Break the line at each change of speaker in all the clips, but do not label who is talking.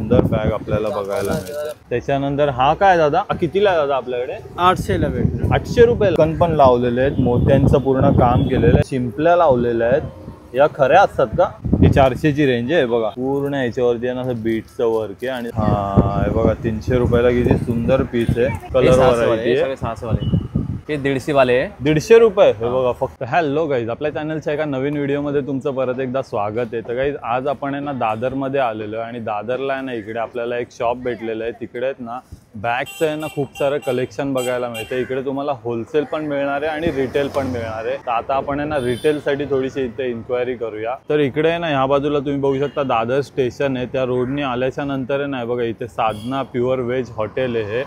सुंदर बॅग आपल्याला बघायला मिळते। त्याच्यानंतर हा काय दादा, कितीला आहे दादा आपल्याकडे?
800ला भेटतो।
800 रुपयाला। कण पण लावलेले आहेत, मोत्यांचं पूर्ण काम केलेलं आहे, शिंपल्या लावलेल्या आहेत। या खऱ्या असतात का? ही 400 ची रेंज आहे बघा, पूर्ण याच्यावरती आहे ना असं बीटचं वर्क आहे। आणि हा हे बघा 300 रुपयाला किती सुंदर पीस आहे, कलर व्हरायटी आहे।
600 वाले हे 150 वाले आहे,
150 रुपये हे बघा फक्त। हॅलो गाईज, आपल्या चॅनलच्या एका नवीन व्हिडिओमध्ये तुमचं परत एकदा स्वागत आहे। तर गाईज आज आपण आहे ना दादरमध्ये आलेलो आहे आणि दादरला आहे ना इकडे आपल्याला एक शॉप भेटलेलं आहे। तिकडे आहेत ना बॅगचं आहे ना खूप सारं कलेक्शन बघायला मिळतं। इकडे तुम्हाला होलसेल पण मिळणार आहे आणि रिटेल पण मिळणार आहे। तर आता आपण आहे ना रिटेलसाठी थोडीशी इथे इन्क्वायरी करूया। तर इकडे आहे ना ह्या बाजूला तुम्ही बघू शकता दादर स्टेशन आहे, त्या रोडनी आल्याच्या नंतर आहे ना बघा इथे साधना प्युअर व्हेज हॉटेल आहे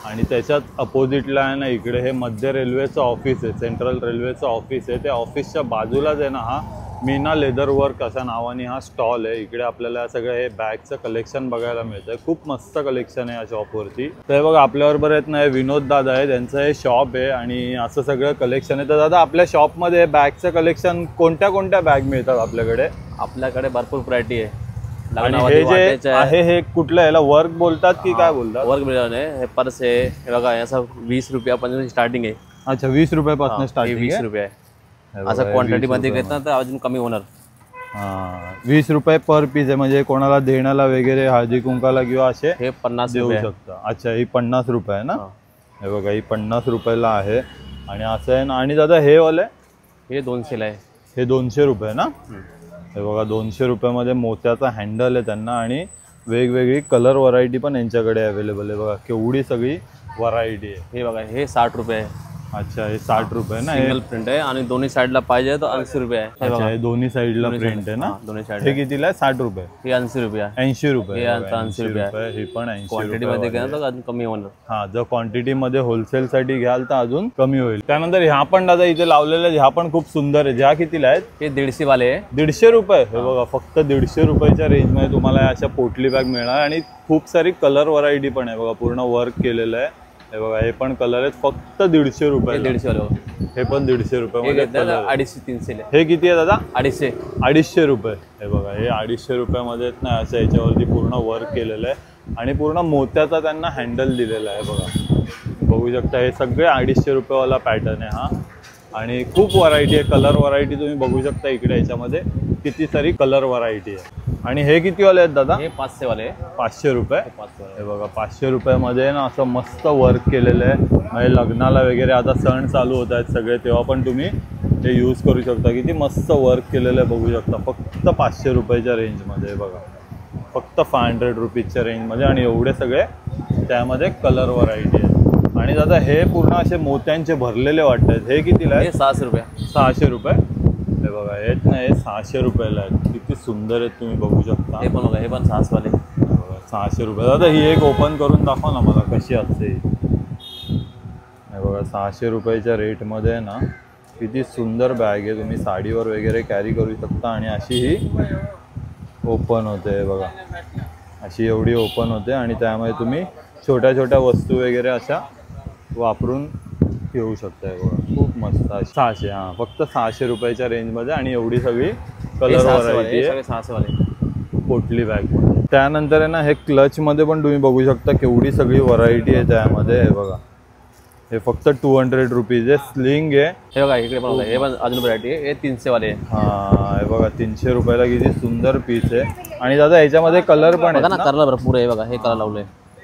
आणि त्याच्यात अपोजिटला आहे ना इकडे हे मध्य रेल्वेचं ऑफिस आहे, सेंट्रल रेल्वेचं ऑफिस आहे। त्या ऑफिसच्या बाजूलाच आहे ना हा मीना लेदर वर्क अशा नावाने हा स्टॉल आहे। इकडे आपल्याला सगळं हे बॅगचं कलेक्शन बघायला मिळतं, खूप मस्त कलेक्शन आहे या शॉपवरती। तर बघा आपल्याबरोबर आहेत ना विनोद दादा आहे, त्यांचं हे शॉप आहे आणि असं सगळं कलेक्शन आहे। तर दादा आपल्या शॉपमध्ये बॅगचं कलेक्शन कोणत्या कोणत्या बॅग मिळतात आपल्याकडे?
आपल्याकडे भरपूर व्हरायटी आहे।
आणि हे जे आहे हे कुठलं, याला वर्क बोलतात की काय बोलतात?
वर्क मिळालं आहे, हे पर्स आहे हे बघा, असं 20 रुपयापासून स्टार्टिंग आहे।
अच्छा 20 रुपयापासून स्टार्टिंग आहे,
20 रुपये आहे। असं क्वांटिटी मध्ये घेतलं तर अजून कमी होणार।
हां 20 रुपये पर पीस आहे, म्हणजे कोणाला देण्याला वगैरे हळदी कुंकाला किंवा असे
हे 50
देऊ शकता। अच्छा ही 50 रुपये आहे ना, हे बघा ही 50 रुपयाला आहे आणि असं आहे ना। आणि दादा हे वाले
हे 200ला आहे,
हे 200 रुपये ना। हे बघा 200 रुपयामध्ये मोत्याचा हँडल आहे त्यांना आणि वेगवेगळी कलर व्हरायटी पण यांच्याकडे अवेलेबल आहे। बघा केवढी सगळी व्हरायटी आहे।
हे बघा हे 60 रुपये आहे।
अच्छा हे 60 रुपये ना,
सिंगल प्रिंट आहे आणि दोन्ही साईडला पाहिजे तर 80 रुपये आहे।
अच्छा हे दोन्ही साईडला प्रिंट आहे ना,
दोन्ही साईड।
हे कितीला आहे? 60 रुपये।
हे 80 रुपये आहे।
80 रुपये,
80 रुपये
हे पण 80
क्वांटिटी मध्ये घ्याल तर अजून कमी होणार।
हा जर क्वांटिटी मध्ये होलसेल साठी घ्याल तर अजून कमी होईल। त्यानंतर ह्या पण दादा इथे लावलेल्या ह्या पण खूप सुंदर आहे। ज्या कितीला आहेत?
हे 150 वाले आहे,
150 रुपये। हे बघा फक्त 150 रुपयाच्या रेंज मध्ये तुम्हाला अशा पोटली बॅग मिळणार आणि खूप सारी कलर व्हरायटी पण आहे। बघा पूर्ण वर्क केलेलं आहे, हे बघा हे पण कलर आहेत फक्त 150 रुपये।
150 वाले
हे पण 150 रुपये।
250-300
हे किती आहे दादा?
250
रुपये। हे बघा हे 250 रुपयामध्ये ना असं याच्यावरती पूर्ण वर्क केलेलं आहे आणि पूर्ण मोत्याचा त्यांना हँडल दिलेला आहे। बघा बघू शकता हे सगळे 250 रुपयेवाला पॅटर्न आहे हा आणि खूप व्हरायटी आहे, कलर व्हरायटी तुम्ही बघू शकता इकडे याच्यामध्ये किती सारी कलर व्हरायटी आहे। आणि हे किती वाले आहेत दादा?
हे 500 वाले,
500 रुपये। हे बघा 500 रुपयामध्ये ना असं मस्त वर्क केलेलं आहे, म्हणजे लग्नाला वगैरे आता सण चालू होत आहेत सगळे, तेव्हा पण तुम्ही ते यूज करू शकता। किती मस्त वर्क केलेलं आहे बघू शकता, फक्त 500 रुपयाच्या रेंजमध्ये। बघा फक्त 500 रुपीजच्या रेंजमध्ये आणि एवढे सगळे त्यामध्ये कलर व्हरायटी आहे। आणि दादा हे पूर्ण असे मोत्यांचे भरलेले वाटतात, हे कितीला आहे?
600 रुपये।
600 रुपये। हे बघा हे ना हे 600 रुपयाला आहेत, किती सुंदर आहेत तुम्ही बघू शकता।
हे पण बघा हे पण 600 वाले,
600 रुपये। दादा ही एक ओपन करून दाखवा ना मला कशी असते। हे बघा 600 रुपयाच्या रेटमध्ये ना किती सुंदर बॅग आहे, तुम्ही साडीवर वगैरे कॅरी करू शकता। आणि अशी ही ओपन होते बघा, अशी एवढी ओपन होते आणि त्यामुळे तुम्ही छोट्या छोट्या वस्तू वगैरे अशा वापरून घेऊ शकताय। बघा खूप मस्त 600, हां फक्त 600 रुपयाच्या रेंजमध्ये आणि एवढी सगळी कलर व्हरायटी आहे
600 वाले
पोटली बॅगमध्ये। त्यानंतर आहे ना हे क्लचमध्ये पण तुम्ही बघू शकता केवढी सगळी व्हरायटी आहे त्यामध्ये। हे बघा हे फक्त 200 रुपीज आहे, स्लिंग आहे।
हे बघा इकडे पण हे पण अजून व्हरायटी आहे, हे 300 वाले आहे।
हां हे बघा 300 रुपयाला किती सुंदर पीस आहे। आणि दादा ह्याच्यामध्ये कलर पण आहे
ना, कलर भरपूर आहे बघा, हे कलर लावले,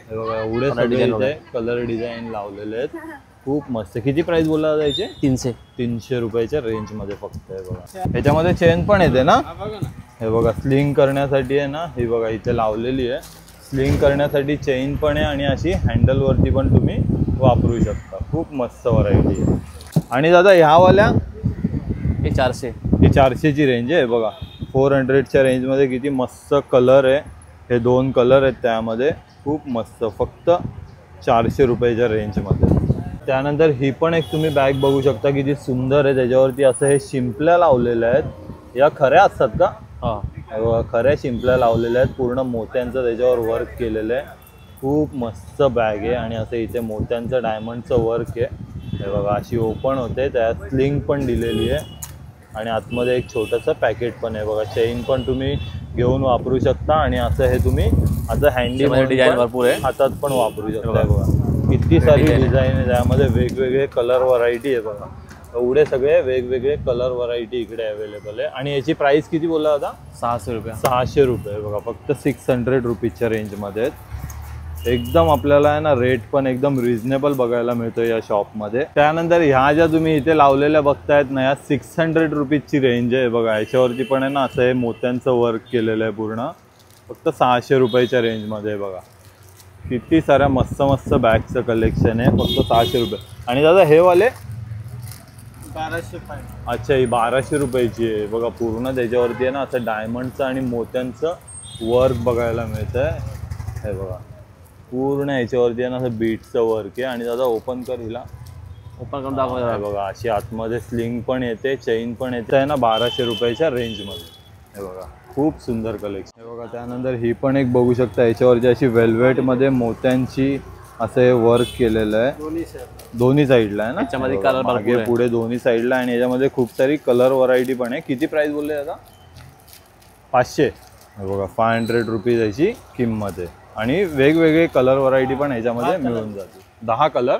हे बघा एवढे सगळे कलर डिझाईन लावलेले आहेत, खूप मस्त। किती प्राइस बोलला जायचे? 300 रुपयाच्या रेंजमध्ये फक्त। आहे बघा ह्याच्यामध्ये चेन पण येते ना, हे बघा स्लिंग करण्यासाठी आहे ना, ही बघा इथे लावलेली आहे, स्लिंग करण्यासाठी चेन पण आहे आणि अशी हँडलवरती पण तुम्ही वापरू शकता। खूप मस्त व्हरायटी आहे। आणि दादा ह्यावाल्या
हे 400,
ही 400 ची रेंज आहे। बघा 400च्या रेंजमध्ये किती मस्त कलर आहे, हे 2 कलर आहेत त्यामध्ये, खूप मस्त फक्त 400 रुपयाच्या रेंजमध्ये। त्यानंतर ही पण एक तुम्ही बॅग बघू शकता किती सुंदर आहे, त्याच्यावरती असं हे शिंपल्या लावलेल्या आहेत। या खऱ्या असतात का? हां खऱ्या शिंपल्या लावलेल्या आहेत, पूर्ण मोत्यांचं त्याच्यावर वर्क केलेलं आहे। खूप मस्त बॅग आहे आणि असं इथे मोत्यांचं डायमंडचं वर्क आहे। हे बघा अशी ओपन होते, त्यात स्लिंग पण दिलेली आहे आणि आतमध्ये एक छोटंसं पॅकेट पण आहे। बघा चेन पण तुम्ही घेऊन वापरू शकता आणि असं हे तुम्ही आता हँडी
डिझाईन भरपूर आहे.
हातात पण वापरू शकता बघा. किती सारी डिझाईन आहे त्यामध्ये, वेगवेगळे कलर व्हरायटी आहे बघा. एवढे सगळे वेगवेगळे कलर व्हरायटी इकडे अवेलेबल आहे. आणि याची प्राइस किती बोलला होता?
600 रुपये.
600 रुपये बघा. फक्त 600 रुपीजच्या रेंजमध्ये आहेत. एकदम आपल्याला आहे ना रेट पण एकदम रिझनेबल बघायला मिळतो या शॉपमध्ये. त्यानंतर ह्या ज्या तुम्ही इथे लावलेल्या बघतायत ना, या 600 रुपीजची रेंज आहे बघा. याच्यावरती पण आहे ना असं हे मोत्यांचं वर्क केलेलं आहे पूर्ण. फक्त 600 रुपयाच्या रेंजमध्ये आहे बघा. किती साऱ्या मस्त मस्त बॅगचं कलेक्शन आहे फक्त 600 रुपये. आणि दादा हे वाले
1200.
अच्छा, ही 1200 रुपयाची आहे बघा. पूर्ण त्याच्यावरती आहे ना असं डायमंडचं आणि मोत्यांचं वर्क बघायला मिळतं आहे. हे बघा पूर्ण याच्यावरती आहे ना असं बीटचं वर्क आहे. आणि दादा ओपन कर हिला,
ओपन करून दाखवा.
हे बघा अशी आतमध्ये स्लिंग पण येते, चेन पण येते आहे ना 1200 रुपयाच्या रेंजमध्ये. हे बघा खूप सुंदर कलेक्शन. हे बघा त्यानंतर ही पण एक बघू शकता, याच्यावरती अशी वेल्वेटमध्ये मोत्यांची असं हे वर्क केलेलं आहे. दोन्ही साईडला आहे ना,
याच्यामध्ये कलर
मागे पुढे दोन्ही साईडला. आणि याच्यामध्ये खूप सारी कलर व्हरायटी पण आहे. किती प्राइस बोलले आता? 500. हे बघा 500 रुपीज याची किंमत आहे. आणि वेगवेगळे कलर व्हरायटी पण याच्यामध्ये मिळून जातील. 10 कलर.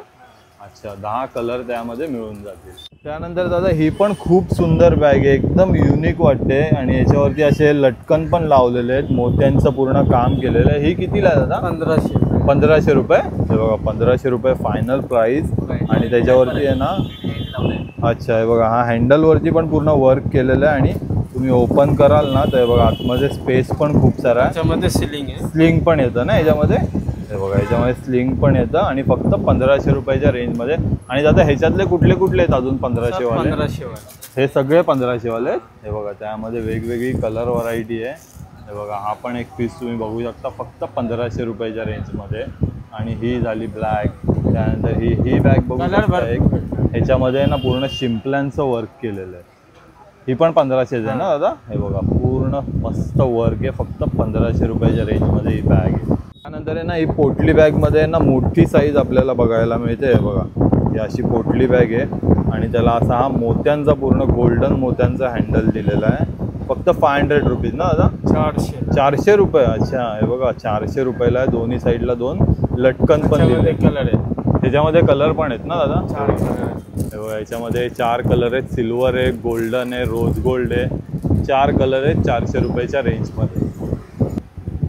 अच्छा 10 कलर त्यामध्ये मिळून जातील. त्यानंतर दादा ही पण खूप सुंदर बॅग आहे, एकदम युनिक वाटते. आणि याच्यावरती असे लटकन पण लावलेले आहेत, मोत्यांचं पूर्ण काम केलेलं आहे. ही कितीला आहे दादा?
1500.
1500 रुपये. हे बघा 1500 रुपये फायनल प्राइस. आणि त्याच्यावरती आहे ना, अच्छा हे बघा हा हँडलवरती पण पूर्ण वर्क केलेलं आहे. आणि तुम्ही ओपन कराल ना तर बघा आतमध्ये स्पेस पण खूप सारा आहे.
त्याच्यामध्ये सिलिंग आहे,
स्लिंग पण येतं ना याच्यामध्ये. हे बघा याच्यामध्ये स्लिंग पण येतं. आणि फक्त 1500 रुपयाच्या रेंजमध्ये. आणि दादा ह्याच्यातले कुठले कुठले आहेत अजून 1500 वाले?
1500 वाले.
हे सगळे 1500 वाले आहेत. हे बघा त्यामध्ये वेगवेगळी कलर व्हरायटी आहे. हे बघा हा पण एक पीस तुम्ही बघू शकता फक्त 1500 रुपयाच्या रेंजमध्ये. आणि ही झाली ब्लॅक. त्यानंतर ही बॅग बघू शकता एक, ह्याच्यामध्ये ना पूर्ण शिंपल्यांचं वर्क केलेलं आहे. ही पण 1500 आहे ना दादा? हे बघा पूर्ण मस्त वर्क आहे. फक्त 1500 रुपयाच्या रेंजमध्ये ही बॅग आहे. त्यानंतर आहे ना ही पोटली बॅगमध्ये ना मोठी साईज आपल्याला बघायला मिळते. हे बघा ही अशी पोटली बॅग आहे. आणि त्याला असा हा मोत्यांचा पूर्ण गोल्डन मोत्यांचा हँडल दिलेला आहे. फक्त 500 रुपीज ना दादा? 400 रुपये. अच्छा हे बघा 400 रुपयाला आहे. दोन्ही साईडला 2 लटकन पण दिले.
कलर आहे,
त्याच्यामध्ये कलर पण आहेत ना दादा?
4 कलर आहे.
हे बघा याच्यामध्ये 4 कलर आहेत. सिल्वर आहे, गोल्डन आहे, रोज गोल्ड आहे. 4 कलर आहेत 400 रुपयाच्या रेंजमध्ये.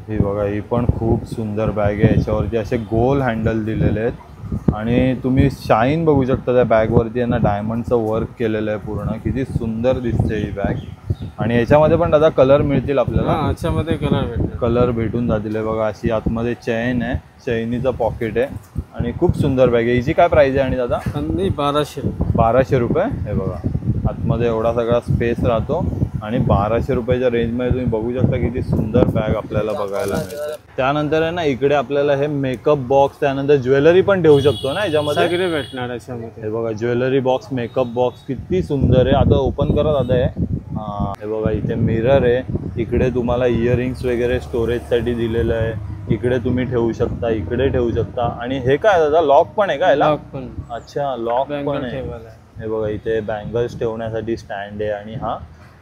ही बघा ही पण खूप सुंदर बॅग आहे. याच्यावरती असे गोल हँडल दिलेले आहेत. आणि तुम्ही शाईन बघू शकता त्या बॅगवरती आहे ना, डायमंडचं वर्क केलेलं आहे पूर्ण. किती सुंदर दिसते ही बॅग. आणि याच्यामध्ये पण दादा कलर मिळतील आपल्याला?
याच्यामध्ये कलर भेटतील,
कलर भेटून जातील. बघा अशी आतमध्ये चेन आहे, चैनीचं पॉकेट आहे. आणि खूप सुंदर बॅग आहे. हिची काय प्राइस आहे आणि दादा? 1200 रुपये. हे बघा आतमध्ये एवढा सगळा स्पेस राहतो. आणि 1200 रुपयाच्या रेंजमध्ये तुम्ही बघू शकता किती सुंदर बॅग आपल्याला बघायला मिळते. त्यानंतर आहे ना इकडे आपल्याला हे मेकअप बॉक्स, त्यानंतर ज्वेलरी पण ठेवू शकतो ना याच्यामध्ये?
सगळे भेटणार याच्यामध्ये.
हे बघा ज्वेलरी बॉक्स, मेकअप बॉक्स किती सुंदर आहे. आता ओपन करा दादा हे. हां हे बघा इथे मिरर आहे. इकडे तुम्हाला इयरिंग्स वगैरे स्टोरेजसाठी दिलेलं आहे. इकडे तुम्ही ठेवू शकता, इकडे ठेवू शकता. आणि हे काय दादा लॉक पण आहे का याला?
लॉक पण.
अच्छा लॉक पण आहे. हे बघा इथे बँगल्स ठेवण्यासाठी स्टँड आहे. आणि हा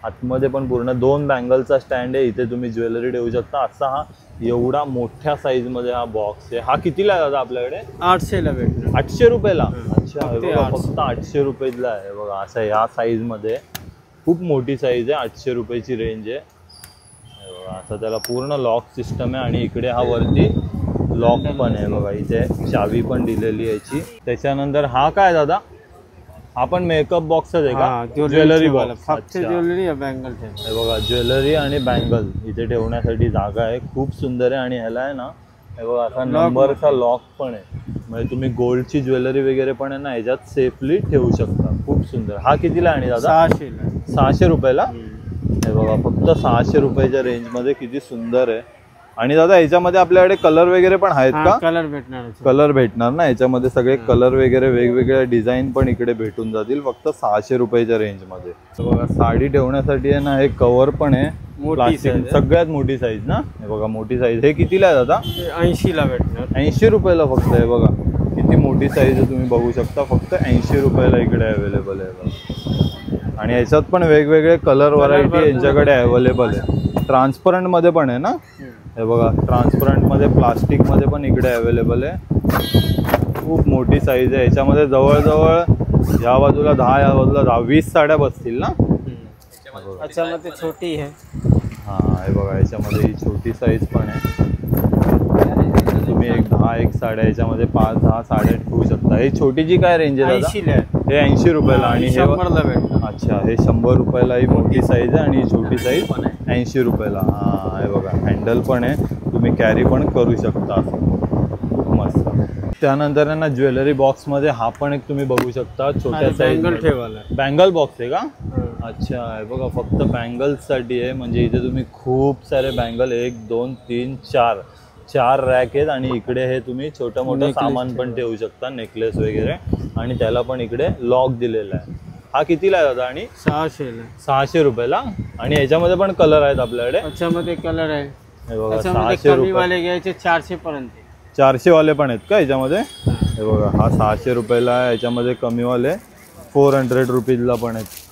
आतमध्ये पण पूर्ण 2 बँगलचा स्टँड आहे. इथे तुम्ही ज्वेलरी ठेवू शकता. असा हा एवढा मोठ्या साईजमध्ये हा बॉक्स आहे. हा कितीला आहे दादा आपल्याकडे?
800ला भेटणार.
800 रुपयाला? अच्छा हे बघा फक्त 800 रुपयाला आहे. बघा असं ह्या साईजमध्ये खूप मोठी साईज आहे. 800 रुपयाची रेंज आहे. असं त्याला पूर्ण लॉक सिस्टम आहे. आणि इकडे हा वरती लॉक पण आहे. बघा इथे चावी पण दिलेली याची. त्याच्यानंतर हा काय दादा? हा पण मेकअप बॉक्सच आहे का? Jewellery box.
फक्त ज्वेलरी या बँगल ठेव.
हे बघा ज्वेलरी आणि बँगल इथे ठेवण्यासाठी जागा आहे. खूप सुंदर आहे. आणि ह्याला आहे ना हे बघा असा नंबरचा लॉक पण आहे. म्हणजे तुम्ही गोल्डची ज्वेलरी वगैरे पण आहे ना ह्याच्यात सेफली ठेवू शकता. खूप सुंदर. हा कितीला आणि दादा? 600 रुपयाला. हे बघा फक्त 600 रुपयाच्या रेंजमध्ये किती सुंदर आहे. आणि दादा याच्यामध्ये आपल्याकडे कलर वगैरे पण आहेत का?
कलर भेटणार.
कलर भेटणार ना याच्यामध्ये? सगळे कलर वगैरे वेगवेगळ्या डिझाईन पण इकडे भेटून जातील फक्त 600 रुपयाच्या रेंजमध्ये. बघा साडी ठेवण्यासाठी आहे ना हे कव्हर पण आहे. प्लास्टिक सगळ्यात मोठी साईज ना? हे बघा मोठी साईज. हे कितीला आहे दादा?
80ला भेटणार.
80 रुपयाला फक्त. हे बघा किती मोठी साईज आहे तुम्ही बघू शकता. फक्त 80 रुपयाला इकडे अवेलेबल आहे बघा. आणि याच्यात पण वेगवेगळे कलर व्हरायटी यांच्याकडे अवेलेबल आहे. ट्रान्सपरंटमध्ये पण आहे ना? हे बघा ट्रान्सपरंटमध्ये प्लास्टिकमध्ये पण इकडे अवेलेबल आहे. खूप मोठी साईज आहे. याच्यामध्ये जवळजवळ या बाजूला 10, या बाजूला 10, 20 साड्या बसतील ना.
याच्यामध्ये छोटी आहे.
हां हे बघा याच्यामध्ये ही छोटी साईज पण आहे. तुम्ही एक 10 साड्या याच्यामध्ये 5-10 साड्या ठेवू शकता. ही छोटीची काय रेंज आहे दादा?
80 ला आहे.
हे 80 रुपयाला आणि हे
100 ला भेटणार.
अच्छा हे 100 रुपयाला ही मोठी साईज आहे आणि ही छोटी साईज 80 रुपयाला. हां हे बघा हँडल पण आहे, तुम्ही कॅरी पण करू शकता. खूप मस्त. त्यानंतर आहे ना ज्वेलरी बॉक्समध्ये हा पण एक तुम्ही बघू शकता छोट्या साईज
बँगल ठेवायला.
बँगल बॉक्स आहे का? अच्छा हे बघा फक्त बँगल्ससाठी आहे. म्हणजे इथे तुम्ही खूप सारे बँगल 1 2 3 4 रॅक आहेत आणि इकडे हे तुम्ही छोटं मोठं सामान पण ठेवू शकता, नेकलेस वगैरे. आणि त्याला पण इकडे लॉक दिलेला आहे. हा कितीला आहे दादा? आणि
600 ला.
600 रुपयाला. आणि याच्यामध्ये पण कलर आहेत आपल्याकडे.
याच्यामध्ये कलर आहे.
हे बघा
याच्यामध्ये
600
कमी
रुपये.
वाले घ्यायचे 400 पर्यंत.
400 वाले पण आहेत का याच्यामध्ये? हे बघा हा 600 रुपयाला आहे. याच्यामध्ये कमीवाले 400 रुपीजला पण आहेत.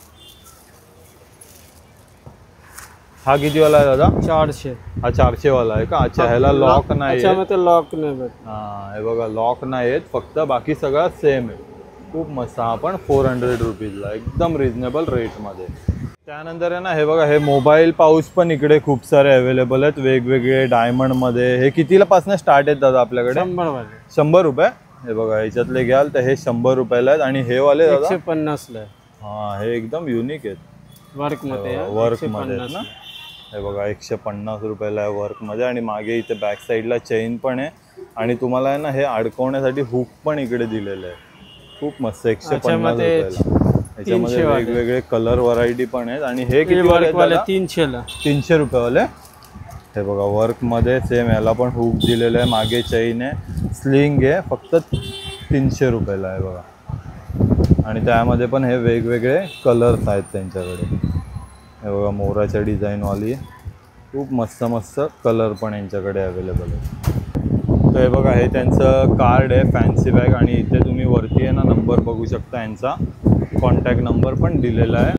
हा कितीवाला आहे दादा?
400.
हा 400 वाला आहे का? अच्छा ह्याला लॉक नाही आहे.
याच्यामध्ये लॉक नाही भेटत.
हां हे बघा लॉक नाही आहेत, फक्त बाकी सगळं सेम आहे. खूप मस्त. हा पण 400 रुपीजला, एकदम रिजनेबल रेटमध्ये. त्यानंतर आहे ना हे बघा हे मोबाईल पाऊच पण इकडे खूप सारे अवेलेबल आहेत वेगवेगळे डायमंडमध्ये. हे कितीपासून स्टार्ट आहेत दादा आपल्याकडे?
100 वाले.
100 रुपये. हे बघा याच्यातले घ्याल तर हे 100 रुपयाला आहेत. आणि हे वाले दादा
150 ला आहे.
हां हे एकदम युनिक आहेत.
वर्कमध्ये.
वर्कमध्ये आहेत ना. हे बघा 150 रुपयाला आहे वर्कमध्ये. आणि मागे इथे बॅक साईडला चेन पण आहे. आणि तुम्हाला आहे ना हे अडकवण्यासाठी हुक पण इकडे दिलेलं आहे. खूप मस्त. 150 रुपयाला. याच्यामध्ये वेगवेगळे कलर व्हरायटी पण आहेत. आणि हे किती वाले?
300 ला.
300 रुपयावाले. हे बघा वर्कमध्ये सेम. याला पण हुक दिलेलं आहे, मागे चैन आहे, स्लिंग आहे. फक्त 300 रुपयाला आहे बघा. आणि त्यामध्ये पण हे वेगवेगळे कलर्स आहेत त्यांच्याकडे. हे बघा मोराच्या डिझाईनवाली. खूप मस्त मस्त कलर पण यांच्याकडे अवेलेबल आहे. तर हे बघा हे त्यांचं कार्ड आहे फॅन्सी बॅग. आणि इथे तुम्ही वरती आहे ना नंबर बघू शकता यांचा. कॉन्टॅक्ट नंबर पण दिलेला आहे.